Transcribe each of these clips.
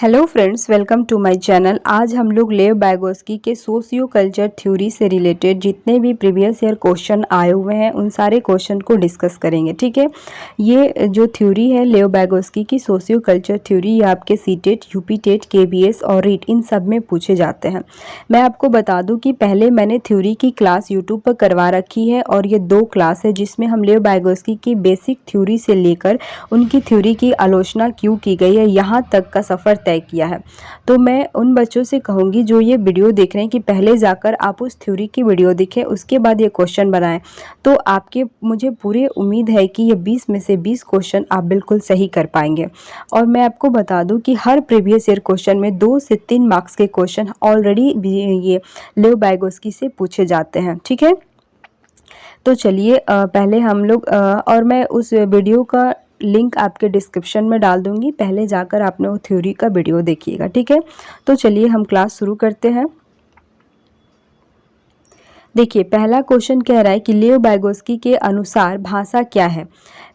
Hello friends, welcome to my channel. आज हम लोग लेव बैगोस्की के सोशियो कल्चर थ्योरी से रिलेटेड जितने भी प्रीवियस ईयर क्वेश्चन आए हुए हैं उन सारे क्वेश्चन को डिस्कस करेंगे। ठीक है, ये जो थ्योरी है लेव बैगोस्की की सोशियो कल्चर थ्योरी, ये आपके सीटेट, यूपी टेट, केबीएस और रीट इन सब में पूछे जाते हैं। मैं आपको बता दूं कि पहले मैंने थ्योरी की क्लास यूट्यूब पर करवा रखी है और ये 2 क्लास है जिसमें हम लेव बैगोस्की की बेसिक थ्योरी से लेकर उनकी थ्योरी की आलोचना क्यों की गई है यहाँ तक का सफ़र तय किया है। तो मैं उन बच्चों से कहूँगी जो ये वीडियो देख रहे हैं कि पहले जाकर आप उस थ्योरी की वीडियो देखें, उसके बाद ये क्वेश्चन बनाएं। तो आपके मुझे पूरी उम्मीद है कि ये 20 में से 20 क्वेश्चन आप बिल्कुल सही कर पाएंगे। और मैं आपको बता दूं कि हर प्रीवियस ईयर क्वेश्चन में 2 से 3 मार्क्स के क्वेश्चन ऑलरेडी ये लेव बैगोस्की से पूछे जाते हैं। ठीक है, तो चलिए पहले हम लोग और मैं उस वीडियो का लिंक आपके डिस्क्रिप्शन में डाल दूंगी, पहले जाकर आपने वो थ्योरी का वीडियो देखिएगा। ठीक है, तो चलिए हम क्लास शुरू करते हैं। देखिए, पहला क्वेश्चन कह रहा है कि लेव बैगोस्की के अनुसार भाषा क्या है।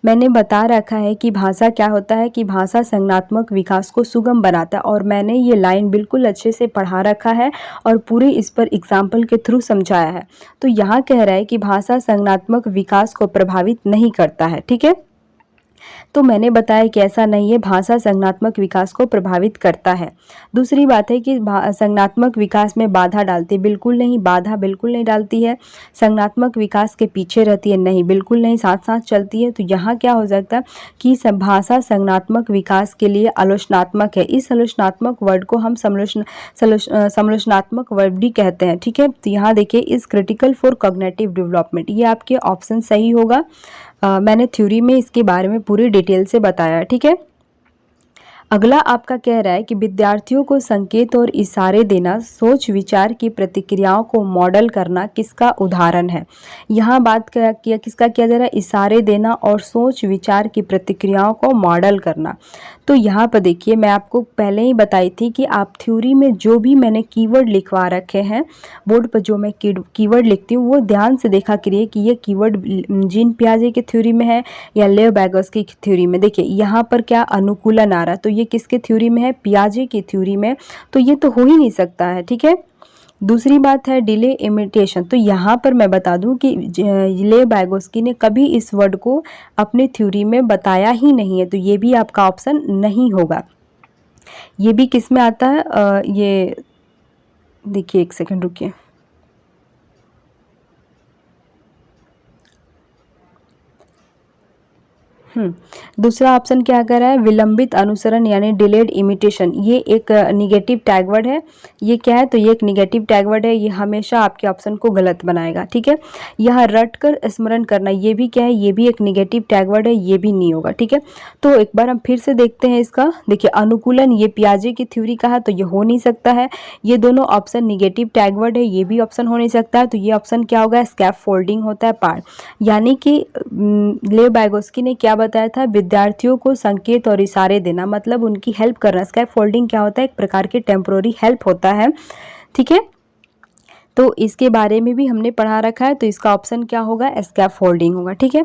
मैंने बता रखा है कि भाषा क्या होता है, कि भाषा संज्ञानात्मक विकास को सुगम बनाता है, और मैंने ये लाइन बिल्कुल अच्छे से पढ़ा रखा है और पूरे इस पर एग्जाम्पल के थ्रू समझाया है। तो यहाँ कह रहा है कि भाषा संज्ञानात्मक विकास को प्रभावित नहीं करता है। ठीक है, तो मैंने बताया कि ऐसा नहीं है, भाषा संज्ञानात्मक विकास को प्रभावित करता है। दूसरी बात है कि संज्ञानात्मक विकास में बाधा डालती है, बिल्कुल नहीं, बाधा बिल्कुल नहीं डालती है। संज्ञानात्मक विकास के पीछे रहती है, नहीं, बिल्कुल नहीं, साथ साथ चलती है। तो यहाँ क्या हो सकता है कि भाषा संज्ञानात्मक विकास के लिए आलोचनात्मक है। इस आलोचनात्मक वर्ड को हम समालोचनात्मक वर्ड भी कहते हैं। ठीक है, तो यहाँ देखिए, is critical for cognitive development, ये आपके ऑप्शन सही होगा। मैंने थ्योरी में इसके बारे में पूरी डिटेल से बताया। ठीक है, अगला आपका कह रहा है कि विद्यार्थियों को संकेत और इशारे देना, सोच विचार की प्रतिक्रियाओं को मॉडल करना किसका उदाहरण है। यहाँ बात किसका किया जा रहा है, इशारे देना और सोच विचार की प्रतिक्रियाओं को मॉडल करना। तो यहाँ पर देखिए, मैं आपको पहले ही बताई थी कि आप थ्योरी में जो भी मैंने कीवर्ड लिखवा रखे हैं, बोर्ड पर जो मैं कीवर्ड लिखती हूँ वो ध्यान से देखा करिए कि ये कीवर्ड जीन पियाजे की थ्योरी में है या लेव बैगोस्की की थ्योरी में। देखिए यहाँ पर क्या अनुकूलन आ रहा है, तो ये किसके थ्योरी में है, पियाजे की थ्योरी में, तो ये तो हो ही नहीं सकता है। ठीक है, दूसरी बात है डिले इमिटेशन। तो यहाँ पर मैं बता दूं कि लेव बैगोस्की ने कभी इस वर्ड को अपने थ्योरी में बताया ही नहीं है, तो ये भी आपका ऑप्शन नहीं होगा। ये भी किस में आता है, ये देखिए, एक सेकंड रुकिए। दूसरा ऑप्शन क्या कर रहा है, विलंबित अनुसरण यानी डिलेड इमिटेशन। ये एक निगेटिव टैग वर्ड है। ये क्या है, तो ये एक निगेटिव टैग वर्ड है, ये हमेशा आपके ऑप्शन को गलत बनाएगा। ठीक है, यह रट कर स्मरण करना, ये भी क्या है, ये भी एक निगेटिव टैग वर्ड है, ये भी नहीं होगा। ठीक है, तो एक बार हम फिर से देखते हैं इसका। देखिए, अनुकूलन ये पियाजे की थ्योरी का है, तो ये हो नहीं सकता है। ये दोनों ऑप्शन निगेटिव टैग वर्ड है, ये भी ऑप्शन हो नहीं सकता है। तो ये ऑप्शन क्या होगा, स्कैफ फोल्डिंग होता है पार्ट। यानी कि लेव बैगोस्की ने क्या बताया था, विद्यार्थियों को संकेत और इशारे देना, मतलब उनकी हेल्प करना। स्कैफ फोल्डिंग क्या होता है, एक प्रकार की टेम्पोररी हेल्प होता है। ठीक है, तो इसके बारे में भी हमने पढ़ा रखा है, तो इसका ऑप्शन क्या होगा, स्कैफ फोल्डिंग होगा। ठीक है,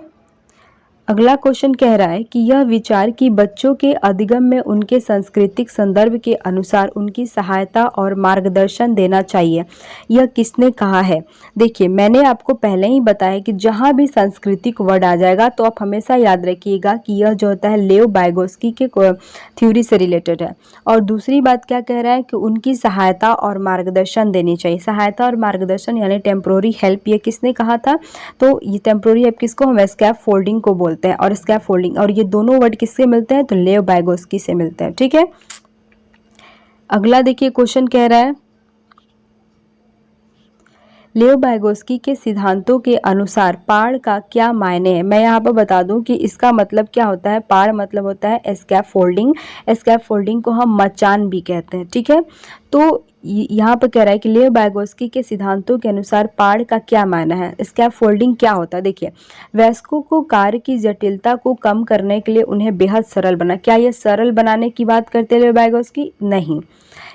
अगला क्वेश्चन कह रहा है कि यह विचार कि बच्चों के अधिगम में उनके सांस्कृतिक संदर्भ के अनुसार उनकी सहायता और मार्गदर्शन देना चाहिए, यह किसने कहा है। देखिए, मैंने आपको पहले ही बताया कि जहाँ भी सांस्कृतिक वर्ड आ जाएगा तो आप हमेशा याद रखिएगा कि यह जो होता है लेव बैगोस्की के थ्योरी से रिलेटेड है। और दूसरी बात क्या कह रहा है कि उनकी सहायता और मार्गदर्शन देनी चाहिए। सहायता और मार्गदर्शन यानी टेम्प्रोरी हेल्प, ये किसने कहा था, तो ये टेम्प्रोरी हेल्प किसको हम स्कैफ फोल्डिंग को बोलते हैं, और स्कैफ फोल्डिंग, और ये दोनों वर्ड किससे मिलते हैं, तो लेव बैगोस्की से मिलते हैं। ठीक है, अगला देखिए क्वेश्चन कह रहा है, लेव बैगोस्की के सिद्धांतों के अनुसार पाड़ का क्या मायने है। मैं यहाँ पर बता दूं कि इसका मतलब क्या होता है, पाड़ मतलब होता है स्कैफ फोल्डिंग। स्कैफ फोल्डिंग को हम मचान भी कहते हैं। ठीक है, तो यहाँ पर कह रहा है कि लेव बैगोस्की के सिद्धांतों के अनुसार पाड़ का क्या मायना है, स्कैफ फोल्डिंग क्या होता है। देखिए, वयस्कों को कार्य की जटिलता को कम करने के लिए उन्हें बेहद सरल बना। क्या ये सरल बनाने की बात करते हैं लेव बैगोस्की, नहीं।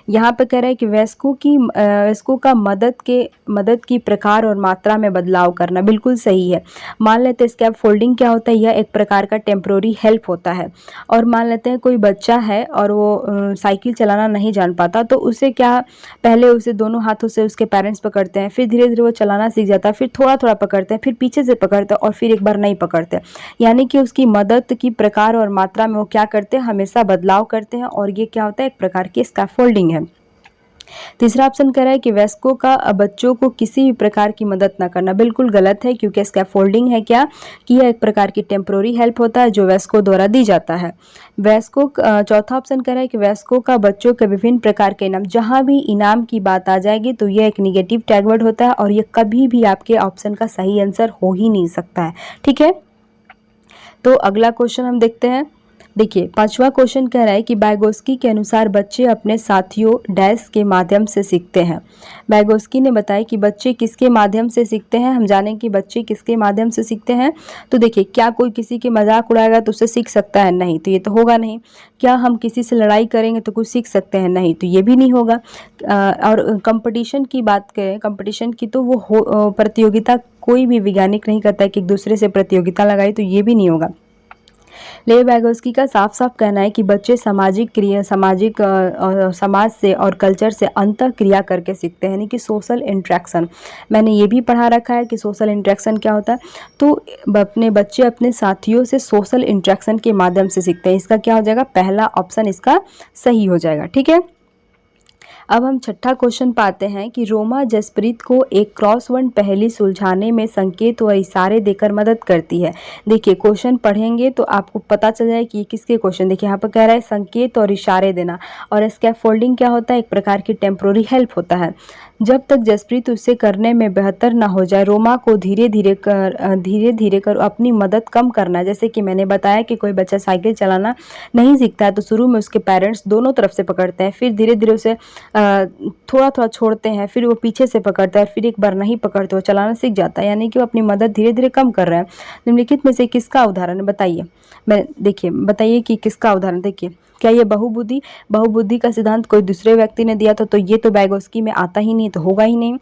यहाँ पे कह रहा है कि वयस्कों का मदद की प्रकार और मात्रा में बदलाव करना, बिल्कुल सही है। मान लेते हैं स्कैप फोल्डिंग क्या होता है, यह एक प्रकार का टेम्प्रोरी हेल्प होता है। और मान लेते हैं कोई बच्चा है और वो साइकिल चलाना नहीं जान पाता, तो उसे क्या, पहले उसे दोनों हाथों से उसके पेरेंट्स पकड़ते हैं, फिर धीरे धीरे वो चलाना सीख जाता है, फिर थोड़ा थोड़ा पकड़ते हैं, फिर पीछे से पकड़ते हैं और फिर एक बार नहीं पकड़ते। यानी कि उसकी मदद की प्रकार और मात्रा में वो क्या करते हैं, हमेशा बदलाव करते हैं, और ये क्या होता है, एक प्रकार की स्कैफोल्डिंग है। तीसरा ऑप्शन कह रहा है कि वयस्कों का बच्चों को किसी भी प्रकार की मदद न करना, बिल्कुल गलत है, क्योंकि स्कैफोल्डिंग है क्या, कि यह एक प्रकार की टेम्प्रोरी हेल्प होता है जो वयस्कों द्वारा दी जाता है। चौथा ऑप्शन कह रहा है कि वयस्कों का बच्चों के विभिन्न प्रकार के इनाम, जहां भी इनाम की बात आ जाएगी तो यह एक निगेटिव टैग वर्ड होता है, और यह कभी भी आपके ऑप्शन का सही आंसर हो ही नहीं सकता है। ठीक है, तो अगला क्वेश्चन हम देखते हैं। देखिए, पांचवा क्वेश्चन कह रहा है कि बैगोस्की के अनुसार बच्चे अपने साथियों डैश के माध्यम से सीखते हैं। बैगोस्की ने बताया कि बच्चे किसके माध्यम से सीखते हैं। हम जानें कि बच्चे किसके माध्यम से सीखते हैं। तो देखिए, क्या कोई किसी के मजाक उड़ाएगा तो उससे सीख सकता है? नहीं, तो ये तो होगा नहीं। क्या हम किसी से लड़ाई करेंगे तो कुछ सीख सकते हैं? नहीं, तो ये भी नहीं होगा। और कंपटीशन की बात करें, कंपटीशन की, तो वो प्रतियोगिता कोई भी वैज्ञानिक नहीं करता है कि एक दूसरे से प्रतियोगिता लगाए, तो ये भी नहीं होगा। लेव बैगोस्की का साफ साफ कहना है कि बच्चे समाज से और कल्चर से अंतः क्रिया करके सीखते हैं, यानी कि सोशल इंट्रैक्शन। मैंने ये भी पढ़ा रखा है कि सोशल इंट्रैक्शन क्या होता है। तो अपने बच्चे अपने साथियों से सोशल इंट्रैक्शन के माध्यम से सीखते हैं। इसका क्या हो जाएगा, पहला ऑप्शन इसका सही हो जाएगा। ठीक है, अब हम छठा क्वेश्चन पाते हैं कि रोमा जसप्रीत को एक क्रॉसवर्ड पहेली सुलझाने में संकेत व इशारे देकर मदद करती है। देखिए, क्वेश्चन पढ़ेंगे तो आपको पता चल जाए कि किसके क्वेश्चन। देखिए, यहाँ पर कह रहा है संकेत और इशारे देना, और स्कैफोल्डिंग क्या होता है, एक प्रकार की टेम्प्रोरी हेल्प होता है। जब तक जसप्रीत उसे करने में बेहतर ना हो जाए, रोमा को धीरे धीरे कर अपनी मदद कम करना। जैसे कि मैंने बताया कि कोई बच्चा साइकिल चलाना नहीं सीखता है तो शुरू में उसके पेरेंट्स दोनों तरफ से पकड़ते हैं, फिर धीरे धीरे उसे थोड़ा थोड़ा छोड़ते हैं, फिर वो पीछे से पकड़ता है, फिर एक बार नहीं पकड़ते वो चलाना सीख जाता है, यानी कि वो अपनी मदद धीरे धीरे कम कर रहा है। निम्नलिखित में से किसका उदाहरण बताइए। देखिए, बताइए कि किसका उदाहरण। देखिए, क्या ये बहुबुद्धि का सिद्धांत कोई दूसरे व्यक्ति ने दिया था, तो ये तो बैगोस्की में आता ही नहीं, तो होगा ही नहीं।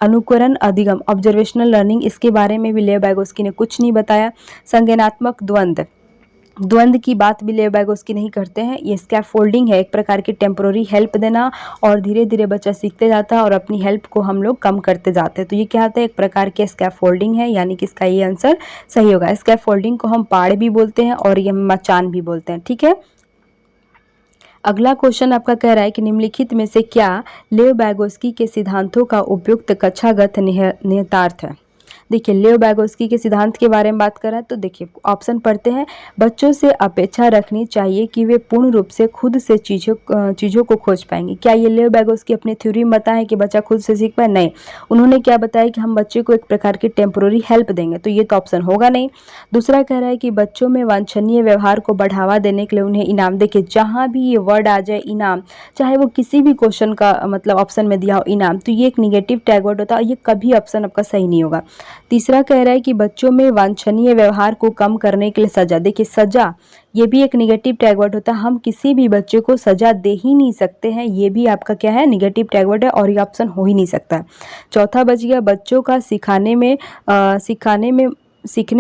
अनुकरण अधिगम ऑब्जर्वेशनल लर्निंग, इसके बारे में भी लेव बैगोस्की ने कुछ नहीं बताया। संज्ञानात्मक द्वंद्व की बात भी लेव बैगोस्की नहीं करते हैं। ये स्कैफोल्डिंग है, एक प्रकार की टेम्प्रोरी हेल्प देना, और धीरे धीरे बच्चा सीखते जाता है और अपनी हेल्प को हम लोग कम करते जाते हैं। तो ये क्या होता है, एक प्रकार के स्कैफोल्डिंग है, यानी कि इसका ये आंसर सही होगा। स्कैफोल्डिंग को हम पाड़ भी बोलते हैं और ये मचान भी बोलते हैं। ठीक है, अगला क्वेश्चन आपका कह रहा है कि निम्नलिखित में से क्या लेव बैगोस्की के सिद्धांतों का उपयुक्त कक्षागत निहितार्थ है। देखिए, लेव बैगोस्की के सिद्धांत के बारे में बात करें तो देखिए, ऑप्शन पढ़ते हैं। बच्चों से अपेक्षा रखनी चाहिए कि वे पूर्ण रूप से खुद से चीज़ों को खोज पाएंगे। क्या ये लेव बैगोस्की अपने थ्योरी में बताया है कि बच्चा खुद से सीख पाए? नहीं, उन्होंने क्या बताया कि हम बच्चे को एक प्रकार की टेम्पोररी हेल्प देंगे, तो ये तो ऑप्शन होगा नहीं। दूसरा कह रहा है कि बच्चों में वांछनीय व्यवहार को बढ़ावा देने के लिए उन्हें इनाम। देखिए, जहाँ भी ये वर्ड आ जाए इनाम, चाहे वो किसी भी क्वेश्चन का मतलब ऑप्शन में दिया हो इनाम, तो ये एक निगेटिव टैग वर्ड होता है, और ये कभी ऑप्शन आपका सही नहीं होगा। तीसरा कह रहा है कि बच्चों में वांछनीय व्यवहार को कम करने के लिए सजा। देखिए, सजा ये भी एक निगेटिव टैग वर्ड होता है, हम किसी भी बच्चे को सजा दे ही नहीं सकते हैं, ये भी आपका क्या है, निगेटिव टैग वर्ड है, और ये ऑप्शन हो ही नहीं सकता। चौथा बच गया, बच्चों का सीखने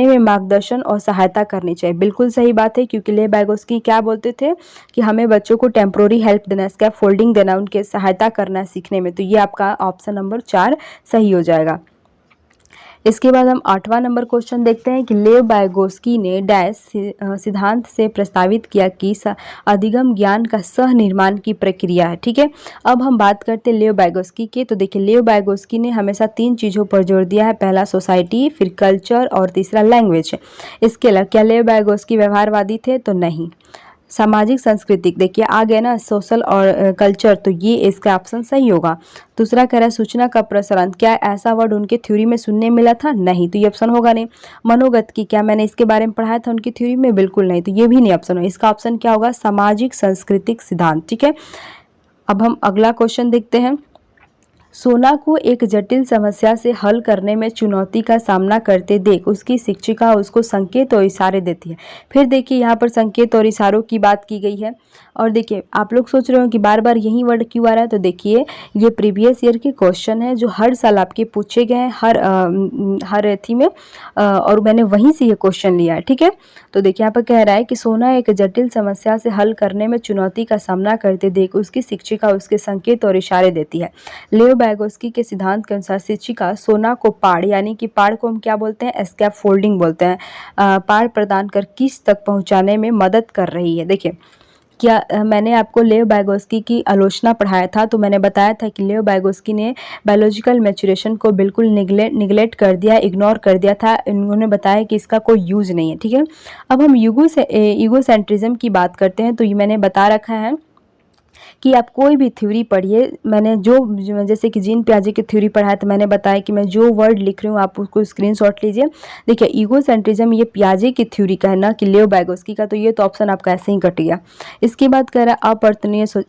में मार्गदर्शन और सहायता करनी चाहिए। बिल्कुल सही बात है, क्योंकि लेव बैगोस्की क्या बोलते थे कि हमें बच्चों को टेम्प्रोरी हेल्प देना, स्कैफोल्डिंग देना, उनके सहायता करना है सीखने में। तो ये आपका ऑप्शन नंबर 4 सही हो जाएगा। इसके बाद हम 8वां नंबर क्वेश्चन देखते हैं कि लेव बैगोस्की ने डैश सिद्धांत से प्रस्तावित किया कि अधिगम ज्ञान का सह निर्माण की प्रक्रिया है। ठीक है, अब हम बात करते हैं लेव बैगोस्की के। तो देखिए, लेव बैगोस्की ने हमेशा 3 चीज़ों पर जोर दिया है, पहला सोसाइटी, फिर कल्चर और तीसरा लैंग्वेज। इसके अलावा क्या लेव बैगोस्की व्यवहारवादी थे? तो नहीं। सामाजिक सांस्कृतिक, देखिए आ गया ना, सोशल और कल्चर, तो ये इसका ऑप्शन सही होगा। दूसरा कह रहा है सूचना का प्रसारण, क्या ऐसा वर्ड उनके थ्योरी में सुनने मिला था? नहीं, तो ये ऑप्शन होगा नहीं। मनोगत की, क्या मैंने इसके बारे में पढ़ाया था उनकी थ्योरी में? बिल्कुल नहीं, तो ये भी नहीं ऑप्शन होगा। इसका ऑप्शन क्या होगा, सामाजिक सांस्कृतिक सिद्धांत। ठीक है, अब हम अगला क्वेश्चन देखते हैं। सोना को एक जटिल समस्या से हल करने में चुनौती का सामना करते देख उसकी शिक्षिका उसको संकेत और इशारे देती है। फिर देखिए यहाँ पर संकेत और इशारों की बात की गई है। और देखिए आप लोग सोच रहे हो कि बार बार यही वर्ड क्यों आ रहा है, तो देखिए ये प्रीवियस ईयर के क्वेश्चन है जो हर साल आपके पूछे गए हैं हर एथी में, और मैंने वहीं से ये क्वेश्चन लिया है। ठीक है, तो देखिए यहाँ पर कह रहा है कि सोना एक जटिल समस्या से हल करने में चुनौती का सामना करते देख उसकी शिक्षिका उसके संकेत और इशारे देती है। लेओ बैगोस्की के सिद्धांत के अनुसार शिक्षिका सोना को पाड़, यानी कि पाड़ को हम क्या बोलते हैं, स्कैप फोल्डिंग बोलते हैं, पाड़ प्रदान कर किस तक पहुंचाने में मदद कर रही है। देखिए क्या मैंने आपको लेओ बैगोस्की की आलोचना पढ़ाया था, तो मैंने बताया था कि लेओ बैगोस्की ने बायोलॉजिकल मैच्योरेशन को बिल्कुल निगलेक्ट कर दिया, इग्नोर कर दिया था। इन्होंने बताया कि इसका कोई यूज नहीं है। ठीक है, अब हम ईगोसेंट्रिज्म की बात करते हैं। तो ये मैंने बता रखा है कि आप कोई भी थ्योरी पढ़िए, मैंने जैसे कि जीन पियाजे की थ्योरी पढ़ा है, तो मैंने बताया कि मैं जो वर्ड लिख रही हूँ आप उसको स्क्रीनशॉट लीजिए। देखिए ईगोसेंट्रिज्म ये पियाजे की थ्योरी का है ना कि लेओ बैगोस्की का, तो ये तो ऑप्शन आपका ऐसे ही कट गया। इसके बाद कह रहा है अपवर्तनीय सोच,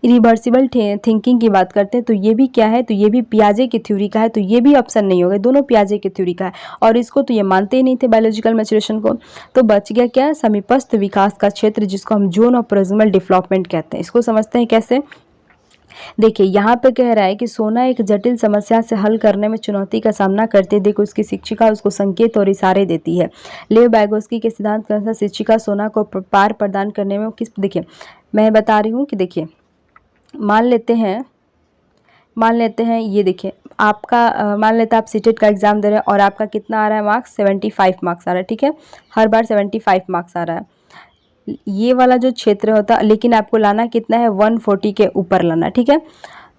इरिवर्सिबल थिंकिंग की बात करते हैं, तो ये भी क्या है, तो ये भी पियाजे की थ्योरी का है, तो ये भी ऑप्शन नहीं होगा, दोनों पियाजे की थ्योरी का है। और इसको तो ये मानते ही नहीं थे बायोलॉजिकल मैच्योरेशन को। तो बच गया क्या, समीपस्थ विकास का क्षेत्र जिसको हम जोन ऑफ प्रोक्सिमल डेवलपमेंट कहते हैं। इसको समझते हैं कैसे। देखिए यहाँ पे कह रहा है कि सोना एक जटिल समस्या से हल करने में चुनौती का सामना करते देख उसकी शिक्षिका उसको संकेत और इशारे देती है। लेओ बैगोस्की के सिद्धांत के अनुसार शिक्षिका सोना को पार प्रदान करने में किस, देखिए मैं बता रही हूँ कि देखिए मान लेते हैं ये देखिए आपका मान लेते हैं आप सीटेट का एग्ज़ाम दे रहे हैं और आपका कितना आ रहा है मार्क्स, 75 मार्क्स आ रहा है। ठीक है, हर बार 75 मार्क्स आ रहा है। ये वाला जो क्षेत्र होता है, लेकिन आपको लाना कितना है, 140 के ऊपर लाना। ठीक है,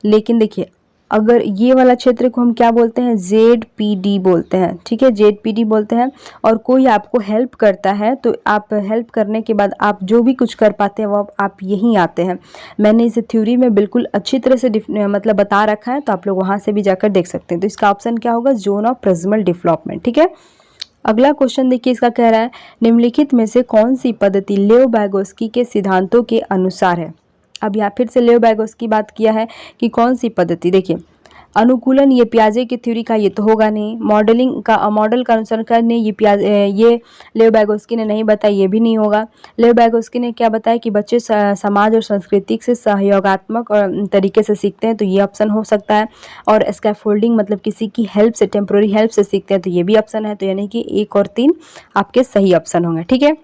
लेकिन देखिए अगर ये वाला क्षेत्र को हम क्या बोलते हैं, ZPD बोलते हैं। ठीक है, ZPD बोलते हैं। और कोई आपको हेल्प करता है तो आप हेल्प करने के बाद आप जो भी कुछ कर पाते हैं वो आप यहीं आते हैं। मैंने इसे थ्योरी में बिल्कुल अच्छी तरह से मतलब बता रखा है, तो आप लोग वहाँ से भी जाकर देख सकते हैं। तो इसका ऑप्शन क्या होगा, जोन ऑफ प्रोक्सिमल डेवलपमेंट। ठीक है, अगला क्वेश्चन देखिए, इसका कह रहा है निम्नलिखित में से कौन सी पद्धति लेओ बैगोस्की के सिद्धांतों के अनुसार है। अब यहाँ फिर से लेओ बैगोस्की बात किया है कि कौन सी पद्धति। देखिए अनुकूलन ये पियाजे की थ्योरी का ये तो होगा नहीं, मॉडल का अनुसरण करने ये लेओ बैगोस्की ने नहीं बताया, ये भी नहीं होगा। लेओ बैगोस्की ने क्या बताया कि बच्चे समाज और संस्कृति से सहयोगात्मक तरीके से सीखते हैं, तो ये ऑप्शन हो सकता है। और स्कैफोल्डिंग मतलब किसी की हेल्प से, टेम्प्रोरी हेल्प से सीखते हैं, तो ये भी ऑप्शन है। तो यानी कि 1 और 3 आपके सही ऑप्शन होंगे। ठीक है,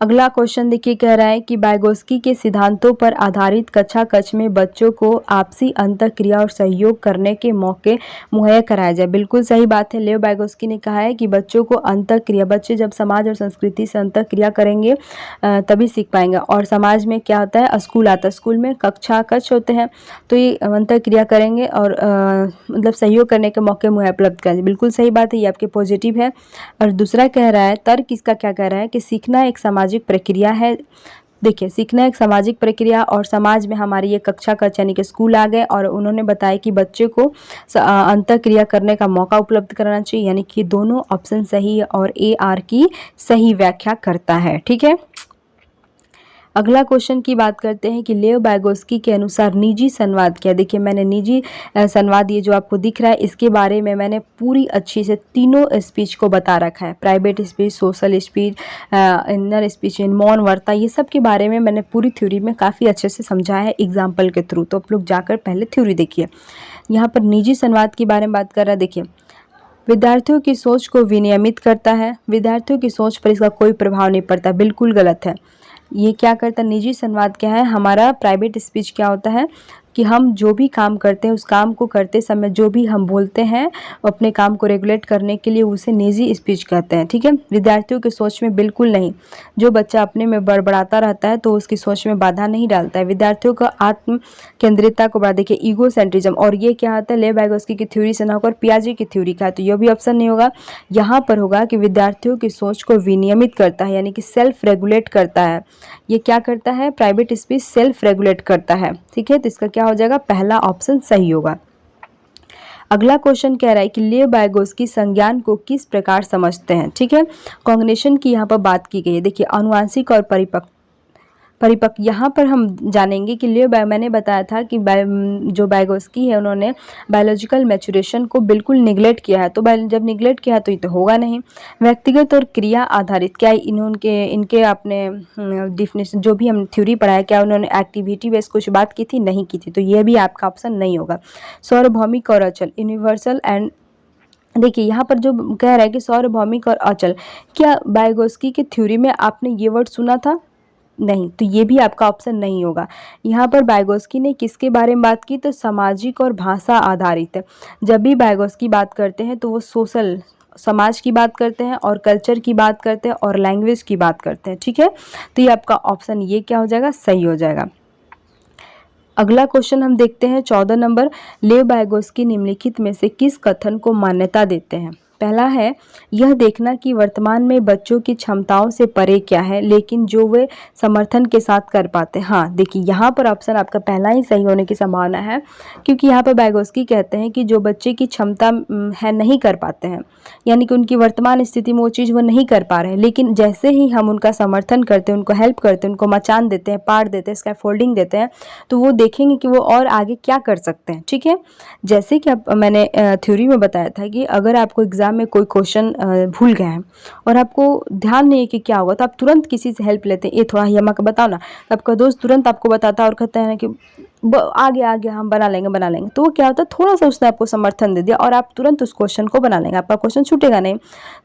अगला क्वेश्चन देखिए, कह रहा है कि बैगोस्की के सिद्धांतों पर आधारित कक्षा कक्ष में बच्चों को आपसी अंतःक्रिया और सहयोग करने के मौके मुहैया कराया जाए। बिल्कुल सही बात है। लेओ बैगोस्की ने कहा है कि बच्चों को अंतःक्रिया, बच्चे जब समाज और संस्कृति से अंतःक्रिया करेंगे तभी सीख पाएंगे। और समाज में क्या होता है, स्कूल आता है, स्कूल में कक्षा कक्ष होते हैं, तो ये अंतःक्रिया करेंगे और मतलब सहयोग करने के मौके मुहैया उपलब्ध करेंगे। बिल्कुल सही बात है, ये आपके पॉजिटिव है। और दूसरा कह रहा है, तर्क इसका क्या कह रहा है कि सीखना एक सामाजिक प्रक्रिया है। देखिए सीखना एक सामाजिक प्रक्रिया और समाज में हमारी ये कक्षा कक्ष यानी कि स्कूल आ गए, और उन्होंने बताया कि बच्चे को अंतःक्रिया करने का मौका उपलब्ध कराना चाहिए। यानी कि दोनों ऑप्शन सही है और AR की सही व्याख्या करता है। ठीक है, अगला क्वेश्चन की बात करते हैं कि लेओ बैगोस्की के अनुसार निजी संवाद क्या। देखिए मैंने निजी संवाद ये जो आपको दिख रहा है इसके बारे में मैंने पूरी अच्छी से तीनों स्पीच को बता रखा है। Private speech, social speech, inner speech, मौन वार्ता, ये सब के बारे में मैंने पूरी थ्योरी में काफ़ी अच्छे से समझाया है एग्जाम्पल के थ्रू। तो आप लोग जाकर पहले थ्योरी देखिए। यहाँ पर निजी संवाद के बारे में बात कर रहा है। देखिए विद्यार्थियों की सोच को विनियमित करता है, विद्यार्थियों की सोच पर इसका कोई प्रभाव नहीं पड़ता। बिल्कुल गलत है। ये क्या करता है, निजी संवाद क्या है, हमारा प्राइवेट स्पीच क्या होता है कि हम जो भी काम करते हैं उस काम को करते समय जो भी हम बोलते हैं अपने काम को रेगुलेट करने के लिए उसे निजी स्पीच कहते हैं। ठीक है, विद्यार्थियों की सोच में बिल्कुल नहीं। जो बच्चा अपने में बड़बड़ाता रहता है तो उसकी सोच में बाधा नहीं डालता है। विद्यार्थियों का आत्म केंद्रितता को बढ़ा, देखिए ईगोसेंट्रिज्म, और ये क्या आता है, लेव बैगोस्की की थ्योरी से ना होकर पियाजे की थ्योरी का है, तो यह भी ऑप्शन नहीं होगा। यहाँ पर होगा कि विद्यार्थियों की सोच को विनियमित करता है, यानी कि सेल्फ रेगुलेट करता है। ये क्या करता है, प्राइवेट स्पीच सेल्फ रेगुलेट करता है। ठीक है, तो इसका क्या हो जाएगा, पहला ऑप्शन सही होगा। अगला क्वेश्चन कह रहा है कि लेव बैगोस्की संज्ञान को किस प्रकार समझते हैं। ठीक है, कॉग्निशन की यहाँ पर बात की गई है। देखिए आनुवांशिक और परिपक्व, यहाँ पर हम जानेंगे कि मैंने बताया था कि जो Vygotsky है उन्होंने बायोलॉजिकल मैच्योरेशन को बिल्कुल निगलेक्ट किया है, तो जब निगलेक्ट किया तो ये तो होगा नहीं। व्यक्तिगत और क्रिया आधारित, क्या इन्होंने इनके आपने डिफिनेशन जो भी हम थ्योरी पढ़ा है, क्या उन्होंने एक्टिविटी बेस्ड कुछ बात की थी? नहीं की थी, तो ये भी आपका ऑप्शन नहीं होगा। सार्वभौमिक और अचल, यूनिवर्सल एंड, देखिए यहाँ पर जो कह रहा है कि सार्वभौमिक और अचल, क्या Vygotsky के थ्योरी में आपने ये वर्ड सुना था? नहीं, तो ये भी आपका ऑप्शन नहीं होगा। यहाँ पर Vygotsky ने किसके बारे में बात की? तो सामाजिक और भाषा आधारित है। जब भी Vygotsky बात करते हैं तो वो सोशल, समाज की बात करते हैं और कल्चर की बात करते हैं और लैंग्वेज की बात करते हैं, ठीक है। तो ये आपका ऑप्शन ये क्या हो जाएगा? सही हो जाएगा। अगला क्वेश्चन हम देखते हैं 14 नंबर। लेव Vygotsky निम्नलिखित में से किस कथन को मान्यता देते हैं? पहला है, यह देखना कि वर्तमान में बच्चों की क्षमताओं से परे क्या है, लेकिन जो वे समर्थन के साथ कर पाते हैं। हाँ, देखिए यहाँ पर ऑप्शन आपका पहला ही सही होने की संभावना है, क्योंकि यहाँ पर Vygotsky कहते हैं कि जो बच्चे की क्षमता है नहीं कर पाते हैं, यानी कि उनकी वर्तमान स्थिति में वो चीज़ वो नहीं कर पा रहे हैं, लेकिन जैसे ही हम उनका समर्थन करते हैं, उनको हेल्प करते हैं, उनको मचान देते हैं, पार देते हैं, स्कैफोल्डिंग देते हैं, तो वो देखेंगे कि वो और आगे क्या कर सकते हैं, ठीक है। जैसे कि मैंने थ्योरी में बताया था कि अगर आपको एग्जाम में कोई क्वेश्चन भूल गए हैं और आपको ध्यान नहीं है कि क्या हुआ, तो आप तुरंत किसी से हेल्प लेते हैं, ये थोड़ा यमा का बताओ ना, तो आपका दोस्त तुरंत आपको बताता है और कहता है ना कि आगे आगे हम बना लेंगे, तो वो क्या होता है, थोड़ा सा उसने आपको समर्थन दे दिया और आप तुरंत उस क्वेश्चन को बना लेंगे, आपका क्वेश्चन छूटेगा नहीं।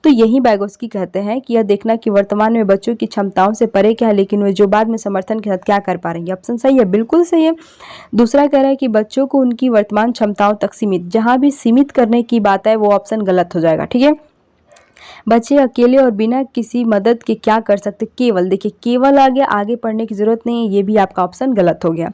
तो यही Vygotsky कहते हैं कि यह देखना कि वर्तमान में बच्चों की क्षमताओं से परे क्या है, लेकिन वे जो बाद में समर्थन के साथ क्या कर पा रहे हैं। ऑप्शन सही है, बिल्कुल सही है। दूसरा कह रहा है कि बच्चों को उनकी वर्तमान क्षमताओं तक सीमित, जहां भी सीमित करने की बात है वो ऑप्शन गलत हो जाएगा, ठीक है। बच्चे अकेले और बिना किसी मदद के क्या कर सकते? केवल, देखिए केवल आ गया, आगे पढ़ने की जरूरत नहीं है, ये भी आपका ऑप्शन गलत हो गया।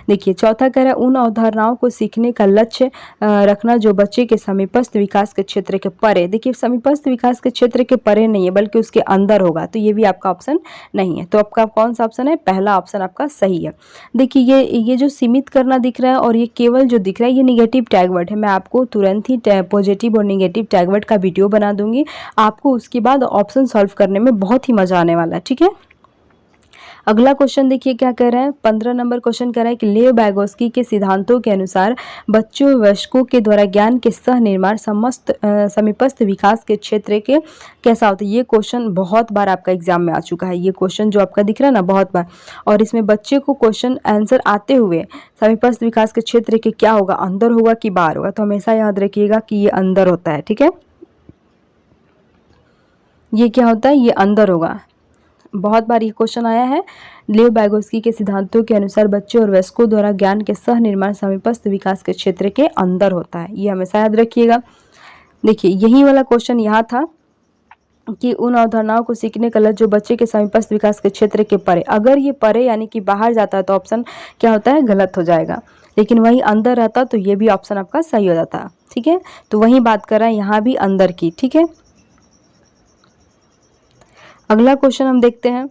देखिए चौथा कह रहा है, उन अवधारणाओं को सीखने का लक्ष्य रखना जो बच्चे के समीपस्थ विकास के क्षेत्र के परे। देखिए समीपस्थ विकास के क्षेत्र के परे नहीं है, बल्कि उसके अंदर होगा, तो ये भी आपका ऑप्शन नहीं है। तो आपका कौन सा ऑप्शन है? पहला ऑप्शन आपका सही है। देखिए ये जो सीमित करना दिख रहा है और ये केवल जो दिख रहा है, ये निगेटिव टैग वर्ड है। मैं आपको तुरंत ही पॉजिटिव और निगेटिव टैग वर्ड का वीडियो बना दूंगी, आपको उसके बाद ऑप्शन सॉल्व करने में बहुत ही मजा आने वाला है, ठीक है। अगला क्वेश्चन देखिए क्या कह रहा है, 15 नंबर क्वेश्चन कह रहा है कि लेव Vygotsky के सिद्धांतों के अनुसार बच्चों वयस्कों के द्वारा ज्ञान के सह निर्माण समीपस्थ विकास के क्षेत्र के कैसा होता है। ये क्वेश्चन बहुत बार आपका एग्जाम में आ चुका है, ये क्वेश्चन जो आपका दिख रहा है ना, बहुत बार, और इसमें बच्चे को क्वेश्चन आंसर आते हुए समीपस्थ विकास के क्षेत्र के क्या होगा, अंदर होगा कि बाहर होगा, तो हमेशा याद रखिएगा कि ये अंदर होता है, ठीक है। ये क्या होता है? ये अंदर होगा। बहुत बार ये क्वेश्चन आया है। लेव Vygotsky के सिद्धांतों के अनुसार बच्चों और वयस्कों द्वारा ज्ञान के सह निर्माण समीपस्थ विकास के क्षेत्र के अंदर होता है, ये हमेशा याद रखिएगा। देखिए यही वाला क्वेश्चन यहाँ था कि उन अवधारणाओं को सीखने का लक्ष्य जो बच्चे के समीपस्थ विकास के क्षेत्र के परे, अगर ये परे यानी कि बाहर जाता है तो ऑप्शन क्या होता है? गलत हो जाएगा, लेकिन वही अंदर रहता तो ये भी ऑप्शन आपका सही हो जाता, ठीक है। तो वही बात कर रहा है यहाँ भी अंदर की, ठीक है। अगला क्वेश्चन हम देखते हैं,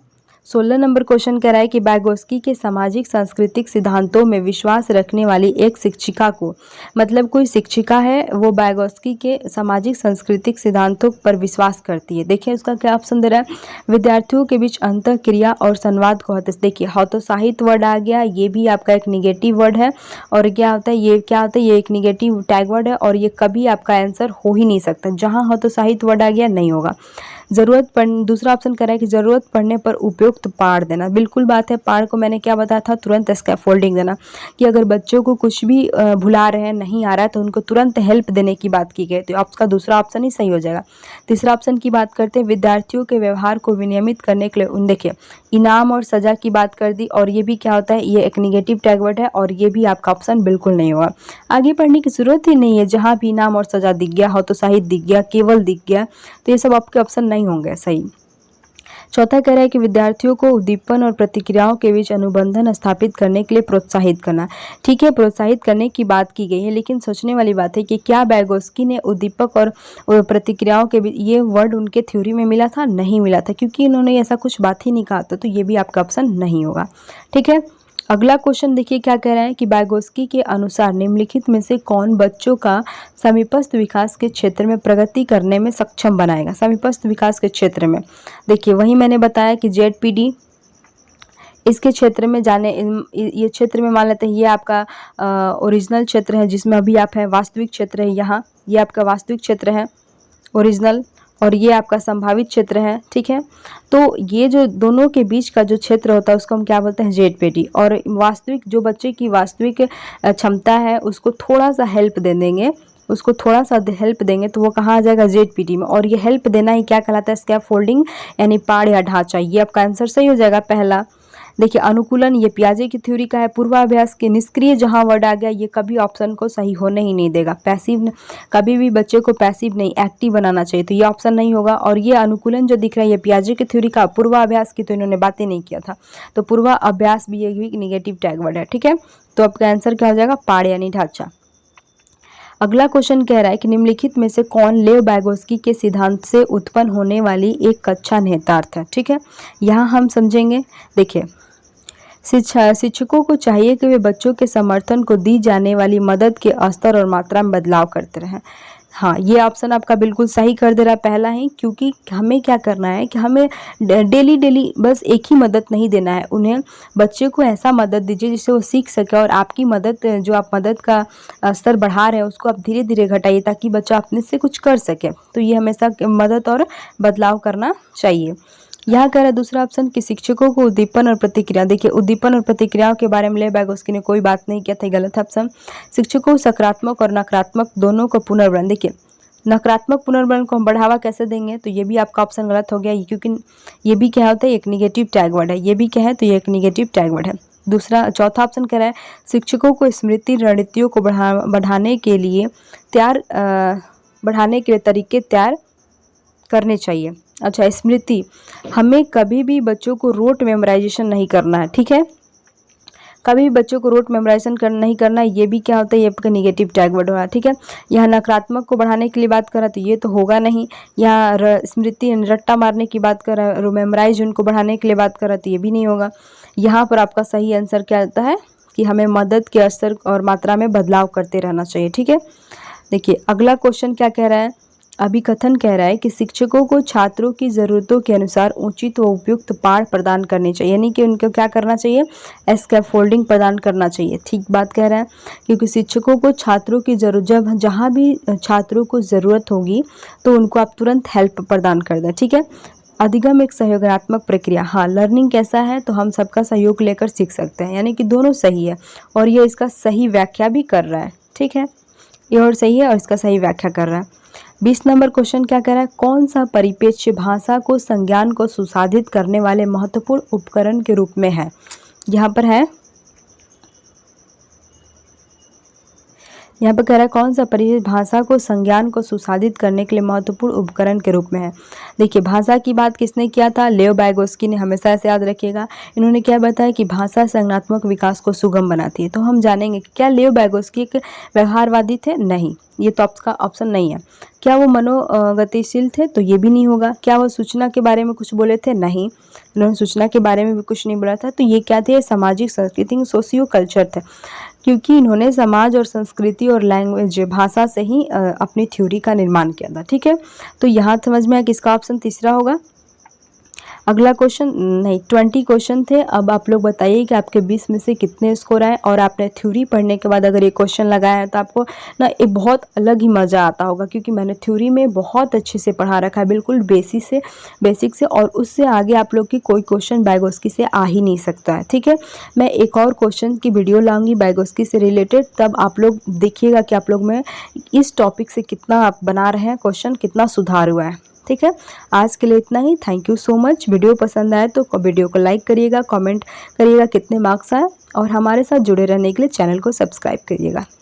16 नंबर क्वेश्चन कह रहा है कि Vygotsky के सामाजिक सांस्कृतिक सिद्धांतों में विश्वास रखने वाली एक शिक्षिका को, मतलब कोई शिक्षिका है वो Vygotsky के सामाजिक सांस्कृतिक सिद्धांतों पर विश्वास करती है। देखिए उसका क्या ऑप्शन दे रहा है, विद्यार्थियों के बीच अंतर क्रिया और संवाद को देखिए हतोत्साहित वर्ड आ गया, ये भी आपका एक निगेटिव वर्ड है, और क्या होता है, ये क्या होता है, ये एक निगेटिव टैग वर्ड है और ये कभी आपका आंसर हो ही नहीं सकता, जहाँ हतोत्साहित वर्ड आ गया नहीं होगा। दूसरा ऑप्शन कह रहा है कि जरूरत पड़ने पर उपयुक्त पाड़ देना, बिल्कुल बात है, पाड़ को मैंने क्या बताया था, तुरंत स्कैफोल्डिंग देना, कि अगर बच्चों को कुछ भी भुला रहे हैं, नहीं आ रहा है, तो उनको तुरंत हेल्प देने की बात की गई, तो आपका दूसरा ऑप्शन ही सही हो जाएगा। तीसरा ऑप्शन की बात करते हैं, विद्यार्थियों के व्यवहार को विनियमित करने के लिए देखिए इनाम और सजा की बात कर दी, और ये भी क्या होता है, ये एक निगेटिव टैग वर्ड है और ये भी आपका ऑप्शन बिल्कुल नहीं होगा, आगे पढ़ने की जरूरत ही नहीं है, जहाँ भी इनाम और सजा दिख गया, हतोत्साहित दिख गया, केवल दिख गया, तो ये सब आपके ऑप्शन नहीं होंगे सही। चौथा कह रहा है कि विद्यार्थियों को उद्दीपन और प्रतिक्रियाओं के बीच अनुबंधन स्थापित करने के लिए प्रोत्साहित करना, ठीक है, प्रोत्साहित करने की बात की गई है, लेकिन सोचने वाली बात है कि क्या Vygotsky ने उद्दीपक और प्रतिक्रियाओं के बीच ये वर्ड उनके थ्योरी में मिला था? नहीं मिला था, क्योंकि इन्होंने ऐसा कुछ बात ही नहीं कहा था, तो ये भी आपका ऑप्शन नहीं होगा, ठीक है। अगला क्वेश्चन देखिए क्या कह रहा है कि Vygotsky के अनुसार निम्नलिखित में से कौन बच्चों का समीपस्थ विकास के क्षेत्र में प्रगति करने में सक्षम बनाएगा? समीपस्थ विकास के क्षेत्र में देखिए वही मैंने बताया कि ZPD, इसके क्षेत्र में जाने ये क्षेत्र में मान लेते हैं ये आपका ओरिजिनल क्षेत्र है जिसमें अभी आप हैं, वास्तविक क्षेत्र है यहाँ, ये आपका वास्तविक क्षेत्र है ओरिजिनल, और ये आपका संभावित क्षेत्र है, ठीक है। तो ये जो दोनों के बीच का जो क्षेत्र होता है उसको हम क्या बोलते हैं, जेड-पेटी। और वास्तविक जो बच्चे की वास्तविक क्षमता है उसको थोड़ा सा हेल्प दे देंगे, उसको थोड़ा सा हेल्प देंगे तो वो कहाँ आ जाएगा, जेड-पीटी में। और ये हेल्प देना ही क्या कहलाता है, स्कैफोल्डिंग यानी पाड़ या ढांचा। ये आपका आंसर सही हो जाएगा पहला। देखिए अनुकूलन ये पियाजे की थ्योरी का है। पूर्वाभ्यास के निष्क्रिय जहां वर्ड आ गया ये कभी ऑप्शन को सही होने ही नहीं देगा। पैसिव, कभी भी बच्चे को पैसिव नहीं एक्टिव बनाना चाहिए, तो ये ऑप्शन नहीं होगा। और ये अनुकूलन जो दिख रहा है ये पियाजे की थ्योरी का, पूर्वाभ्यास की तो इन्होंने बातें नहीं किया था, तो पूर्वाभ्यास भी एक निगेटिव टैग वर्ड है, ठीक है। तो आपका आंसर क्या हो जाएगा, पाड़ यानी ढांचा। अगला क्वेश्चन कह रहा है कि निम्नलिखित में से कौन लेव बैगोस्की के सिद्धांत से उत्पन्न होने वाली एक अच्छा निहितार्थ है, ठीक है। यहाँ हम समझेंगे। देखिए शिक्षकों को चाहिए कि वे बच्चों के समर्थन को दी जाने वाली मदद के स्तर और मात्रा में बदलाव करते रहें। हाँ, ये ऑप्शन आपका बिल्कुल सही कर दे रहा है पहला ही, क्योंकि हमें क्या करना है कि हमें डेली बस एक ही मदद नहीं देना है उन्हें, बच्चे को ऐसा मदद दीजिए जिससे वो सीख सके। और आपकी मदद जो आप मदद का स्तर बढ़ा रहे हैं उसको आप धीरे धीरे घटाइए ताकि बच्चा अपने से कुछ कर सके। तो ये हमेशा मदद और बदलाव करना चाहिए। यहाँ कह रहा है दूसरा ऑप्शन कि शिक्षकों को उद्दीपन और प्रतिक्रिया। देखिए उद्दीपन और प्रतिक्रियाओं के बारे में लेव बैगोस्की ने कोई बात नहीं किया था, गलत ऑप्शन। शिक्षकों को सकारात्मक और नकारात्मक दोनों को पुनर्वर्ण। देखिए नकारात्मक पुनर्वर्ण को हम बढ़ावा कैसे देंगे, तो ये भी आपका ऑप्शन गलत हो गया, क्योंकि ये भी क्या होता है, एक निगेटिव टैग वर्ड है। ये भी क्या है, तो ये एक निगेटिव टैग वर्ड है। दूसरा चौथा ऑप्शन कह रहा है शिक्षकों को स्मृति रणनीतियों को बढ़ाने के लिए तरीके तैयार करने चाहिए। अच्छा, स्मृति, हमें कभी भी बच्चों को रोट मेमोराइजेशन नहीं करना है, ठीक है। कभी भी बच्चों को रोट मेमोराइजेशन नहीं करना है, ये भी क्या होता है, ये आपका निगेटिव टैग वर्ड हो रहा है, ठीक है। यहाँ नकारात्मक को बढ़ाने के लिए बात कर रहा है तो ये तो होगा नहीं। यहाँ स्मृति रट्टा मारने की बात कर रहा है, मेमोराइज उनको बढ़ाने के लिए बात कर रहा है तो ये भी नहीं होगा। यहाँ पर आपका सही आंसर क्या आता है कि हमें मदद के स्तर और मात्रा में बदलाव करते रहना चाहिए, ठीक है। देखिए अगला क्वेश्चन क्या कह रहा है, अभिकथन कह रहा है कि शिक्षकों को छात्रों की ज़रूरतों के अनुसार उचित व उपयुक्त पाठ प्रदान करनी चाहिए, यानी कि उनको क्या करना चाहिए, स्कैफोल्डिंग प्रदान करना चाहिए। ठीक बात कह रहा है, क्योंकि शिक्षकों को छात्रों की जब जहाँ भी छात्रों को ज़रूरत होगी तो उनको आप तुरंत हेल्प प्रदान कर दें, ठीक है। अधिगम एक सहयोगात्मक प्रक्रिया। हाँ, लर्निंग कैसा है, तो हम सबका सहयोग लेकर सीख सकते हैं, यानी कि दोनों सही है। और ये इसका सही व्याख्या भी कर रहा है, ठीक है। ये और सही है और इसका सही व्याख्या कर रहा है। 20 नंबर क्वेश्चन क्या कह रहा है, कौन सा परिप्रेक्ष्य भाषा को संज्ञान को सुसाधित करने वाले महत्वपूर्ण उपकरण के रूप में है। यहाँ पर है, यहाँ पर कह रहा है कौन सा परिप्रेक्ष्य भाषा को संज्ञान को सुसाधित करने के लिए महत्वपूर्ण उपकरण के रूप में है। देखिए भाषा की बात किसने किया था, लेव बैगोस्की ने। हमेशा ऐसे याद रखिएगा। इन्होंने क्या बताया कि भाषा संज्ञानात्मक विकास को सुगम बनाती है। तो हम जानेंगे कि क्या लेव बैगोस्की एक व्यवहारवादी थे, नहीं, ये तो आपका ऑप्शन नहीं है। क्या वो मनोगतिशील थे, तो ये भी नहीं होगा। क्या वो सूचना के बारे में कुछ बोले थे, नहीं, इन्होंने सूचना के बारे में भी कुछ नहीं बोला था। तो ये क्या थे, सामाजिक संस्कृति, सोशियो कल्चर थे, क्योंकि इन्होंने समाज और संस्कृति और लैंग्वेज भाषा से ही अपनी थ्योरी का निर्माण किया था, ठीक है। तो यहाँ समझ में आया कि इसका ऑप्शन तीसरा होगा। अगला क्वेश्चन नहीं 20 क्वेश्चन थे। अब आप लोग बताइए कि आपके 20 में से कितने स्कोर आए। और आपने थ्योरी पढ़ने के बाद अगर ये क्वेश्चन लगाया है तो आपको ना एक बहुत अलग ही मज़ा आता होगा, क्योंकि मैंने थ्योरी में बहुत अच्छे से पढ़ा रखा है, बिल्कुल बेसिक से, और उससे आगे आप लोग की कोई क्वेश्चन बैगोस्की से आ ही नहीं सकता है, ठीक है। मैं एक और क्वेश्चन की वीडियो लाऊंगी बैगोस्की से रिलेटेड, तब आप लोग देखिएगा कि आप लोग में इस टॉपिक से कितना आप बना रहे हैं क्वेश्चन, कितना सुधार हुआ है, ठीक है। आज के लिए इतना ही। Thank you so much. Video पसंद आए तो वीडियो को लाइक करिएगा, कमेंट करिएगा कितने मार्क्स आए, और हमारे साथ जुड़े रहने के लिए चैनल को सब्सक्राइब करिएगा। ओके।